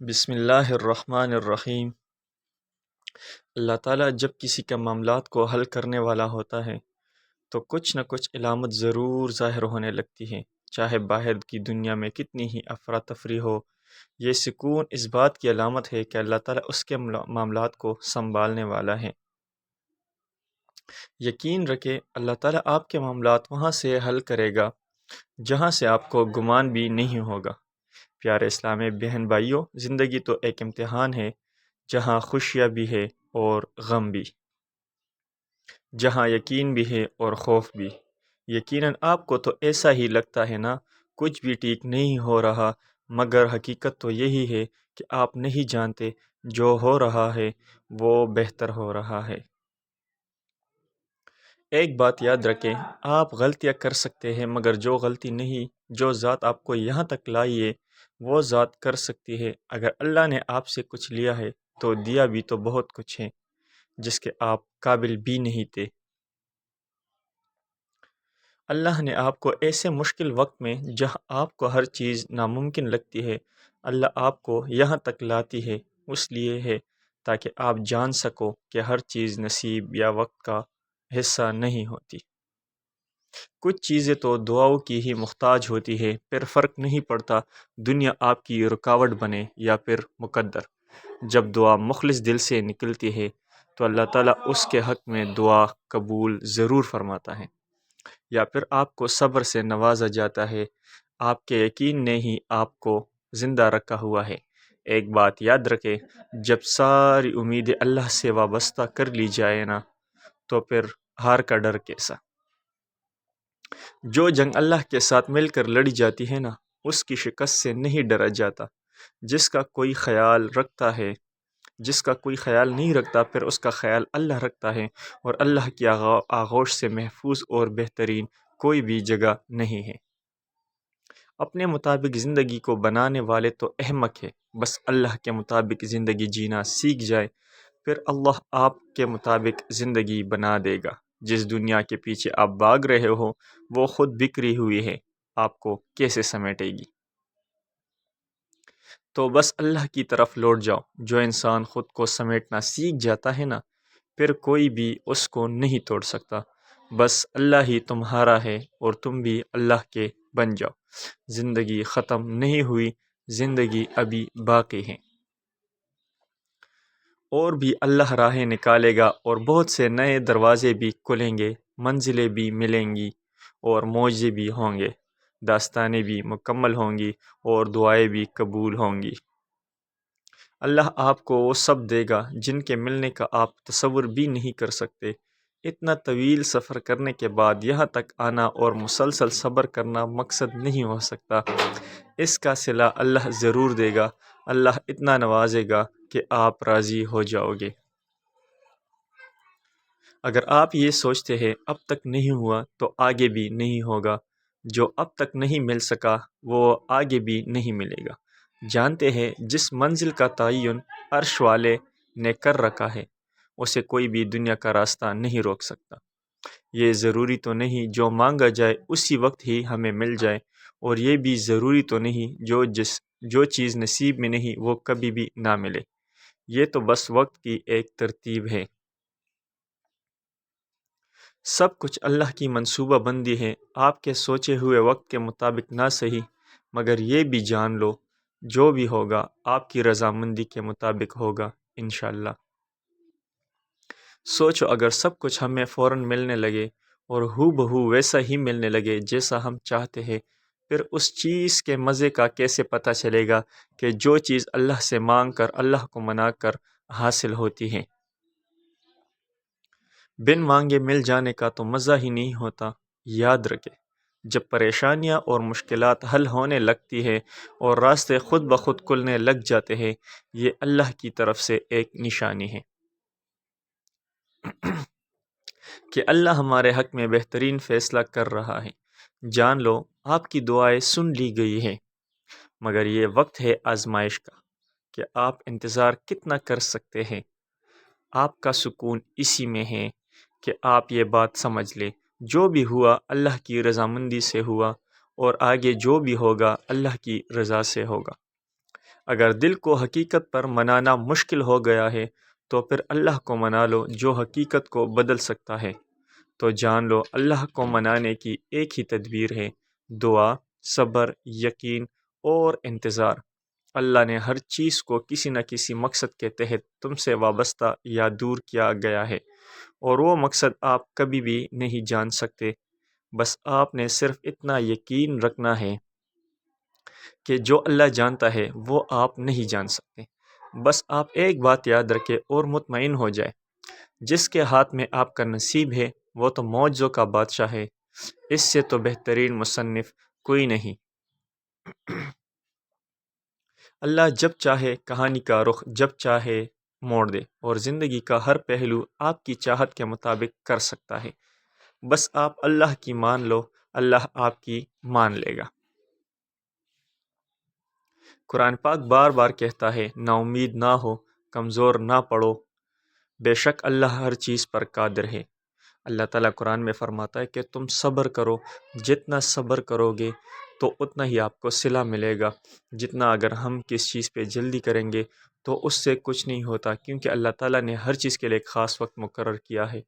بسم اللہ الرحمن الرحیم۔ اللہ تعالیٰ جب کسی کا معاملات کو حل کرنے والا ہوتا ہے تو کچھ نہ کچھ علامت ضرور ظاہر ہونے لگتی ہے، چاہے باہر کی دنیا میں کتنی ہی افراتفری ہو۔ یہ سکون اس بات کی علامت ہے کہ اللہ تعالیٰ اس کے معاملات کو سنبھالنے والا ہے۔ یقین رکھے اللہ تعالیٰ آپ کے معاملات وہاں سے حل کرے گا جہاں سے آپ کو گمان بھی نہیں ہوگا۔ پیارے اسلامی بہن بھائیوں، زندگی تو ایک امتحان ہے جہاں خوشیاں بھی ہے اور غم بھی، جہاں یقین بھی ہے اور خوف بھی۔ یقیناً آپ کو تو ایسا ہی لگتا ہے نا، کچھ بھی ٹھیک نہیں ہو رہا، مگر حقیقت تو یہی ہے کہ آپ نہیں جانتے جو ہو رہا ہے وہ بہتر ہو رہا ہے۔ ایک بات یاد رکھیں، آپ غلطیاں کر سکتے ہیں مگر جو غلطی نہیں، جو ذات آپ کو یہاں تک لائی ہے وہ ذات کر سکتی ہے۔ اگر اللہ نے آپ سے کچھ لیا ہے تو دیا بھی تو بہت کچھ ہے جس کے آپ قابل بھی نہیں تھے۔ اللہ نے آپ کو ایسے مشکل وقت میں جہاں آپ کو ہر چیز ناممکن لگتی ہے، اللہ آپ کو یہاں تک لاتی ہے، اس لیے ہے تاکہ آپ جان سکو کہ ہر چیز نصیب یا وقت کا حصہ نہیں ہوتی۔ کچھ چیزیں تو دعاؤں کی ہی محتاج ہوتی ہے، پھر فرق نہیں پڑتا دنیا آپ کی رکاوٹ بنے یا پھر مقدر۔ جب دعا مخلص دل سے نکلتی ہے تو اللہ تعالیٰ اس کے حق میں دعا قبول ضرور فرماتا ہے، یا پھر آپ کو صبر سے نوازا جاتا ہے۔ آپ کے یقین نے ہی آپ کو زندہ رکھا ہوا ہے۔ ایک بات یاد رکھے، جب ساری امیدیں اللہ سے وابستہ کر لی جائے نا تو پھر ہار کا ڈر کیسا۔ جو جنگ اللہ کے ساتھ مل کر لڑی جاتی ہے نا، اس کی شکست سے نہیں ڈرا جاتا۔ جس کا کوئی خیال رکھتا ہے، جس کا کوئی خیال نہیں رکھتا، پھر اس کا خیال اللہ رکھتا ہے، اور اللہ کی آغوش سے محفوظ اور بہترین کوئی بھی جگہ نہیں ہے۔ اپنے مطابق زندگی کو بنانے والے تو احمق ہے، بس اللہ کے مطابق زندگی جینا سیکھ جائے، پھر اللہ آپ کے مطابق زندگی بنا دے گا۔ جس دنیا کے پیچھے آپ بھاگ رہے ہو وہ خود بکھری ہوئی ہے، آپ کو کیسے سمیٹے گی؟ تو بس اللہ کی طرف لوٹ جاؤ۔ جو انسان خود کو سمیٹنا سیکھ جاتا ہے نا، پھر کوئی بھی اس کو نہیں توڑ سکتا۔ بس اللہ ہی تمہارا ہے اور تم بھی اللہ کے بن جاؤ۔ زندگی ختم نہیں ہوئی، زندگی ابھی باقی ہے، اور بھی اللہ راہیں نکالے گا، اور بہت سے نئے دروازے بھی کھلیں گے، منزلیں بھی ملیں گی، اور معجزے بھی ہوں گے، داستانیں بھی مکمل ہوں گی، اور دعائیں بھی قبول ہوں گی۔ اللہ آپ کو وہ سب دے گا جن کے ملنے کا آپ تصور بھی نہیں کر سکتے۔ اتنا طویل سفر کرنے کے بعد یہاں تک آنا اور مسلسل صبر کرنا مقصد نہیں ہو سکتا۔ اس کا صلہ اللہ ضرور دے گا۔ اللہ اتنا نوازے گا کہ آپ راضی ہو جاؤ گے۔ اگر آپ یہ سوچتے ہیں اب تک نہیں ہوا تو آگے بھی نہیں ہوگا، جو اب تک نہیں مل سکا وہ آگے بھی نہیں ملے گا۔ جانتے ہیں جس منزل کا تعین عرش والے نے کر رکھا ہے، اسے کوئی بھی دنیا کا راستہ نہیں روک سکتا۔ یہ ضروری تو نہیں جو مانگا جائے اسی وقت ہی ہمیں مل جائے، اور یہ بھی ضروری تو نہیں جو چیز نصیب میں نہیں وہ کبھی بھی نہ ملے۔ یہ تو بس وقت کی ایک ترتیب ہے۔ سب کچھ اللہ کی منصوبہ بندی ہے، آپ کے سوچے ہوئے وقت کے مطابق نہ صحیح، مگر یہ بھی جان لو جو بھی ہوگا آپ کی رضامندی کے مطابق ہوگا انشاءاللہ۔ سوچو اگر سب کچھ ہمیں فوراً ملنے لگے اور ہو بہو ویسا ہی ملنے لگے جیسا ہم چاہتے ہیں، پھر اس چیز کے مزے کا کیسے پتہ چلے گا کہ جو چیز اللہ سے مانگ کر اللہ کو منا کر حاصل ہوتی ہے۔ بن مانگے مل جانے کا تو مزہ ہی نہیں ہوتا۔ یاد رکھے، جب پریشانیاں اور مشکلات حل ہونے لگتی ہے اور راستے خود بخود کھلنے لگ جاتے ہیں، یہ اللہ کی طرف سے ایک نشانی ہے کہ اللہ ہمارے حق میں بہترین فیصلہ کر رہا ہے۔ جان لو آپ کی دعائیں سن لی گئی ہیں، مگر یہ وقت ہے آزمائش کا کہ آپ انتظار کتنا کر سکتے ہیں۔ آپ کا سکون اسی میں ہے کہ آپ یہ بات سمجھ لیں، جو بھی ہوا اللہ کی رضامندی سے ہوا، اور آگے جو بھی ہوگا اللہ کی رضا سے ہوگا۔ اگر دل کو حقیقت پر منانا مشکل ہو گیا ہے تو پھر اللہ کو منا لو جو حقیقت کو بدل سکتا ہے۔ تو جان لو اللہ کو منانے کی ایک ہی تدبیر ہے، دعا، صبر، یقین اور انتظار۔ اللہ نے ہر چیز کو کسی نہ کسی مقصد کے تحت تم سے وابستہ یا دور کیا گیا ہے، اور وہ مقصد آپ کبھی بھی نہیں جان سکتے۔ بس آپ نے صرف اتنا یقین رکھنا ہے کہ جو اللہ جانتا ہے وہ آپ نہیں جان سکتے۔ بس آپ ایک بات یاد رکھیں اور مطمئن ہو جائے، جس کے ہاتھ میں آپ کا نصیب ہے وہ تو معجزوں کا بادشاہ ہے، اس سے تو بہترین مصنف کوئی نہیں۔ اللہ جب چاہے کہانی کا رخ جب چاہے موڑ دے، اور زندگی کا ہر پہلو آپ کی چاہت کے مطابق کر سکتا ہے۔ بس آپ اللہ کی مان لو، اللہ آپ کی مان لے گا۔ قرآن پاک بار بار کہتا ہے، نا امید نہ ہو، کمزور نہ پڑو، بے شک اللہ ہر چیز پر قادر ہے۔ اللہ تعالیٰ قرآن میں فرماتا ہے کہ تم صبر کرو، جتنا صبر کرو گے تو اتنا ہی آپ کو صلہ ملے گا، جتنا اگر ہم کس چیز پہ جلدی کریں گے تو اس سے کچھ نہیں ہوتا، کیونکہ اللہ تعالیٰ نے ہر چیز کے لیے ایک خاص وقت مقرر کیا ہے۔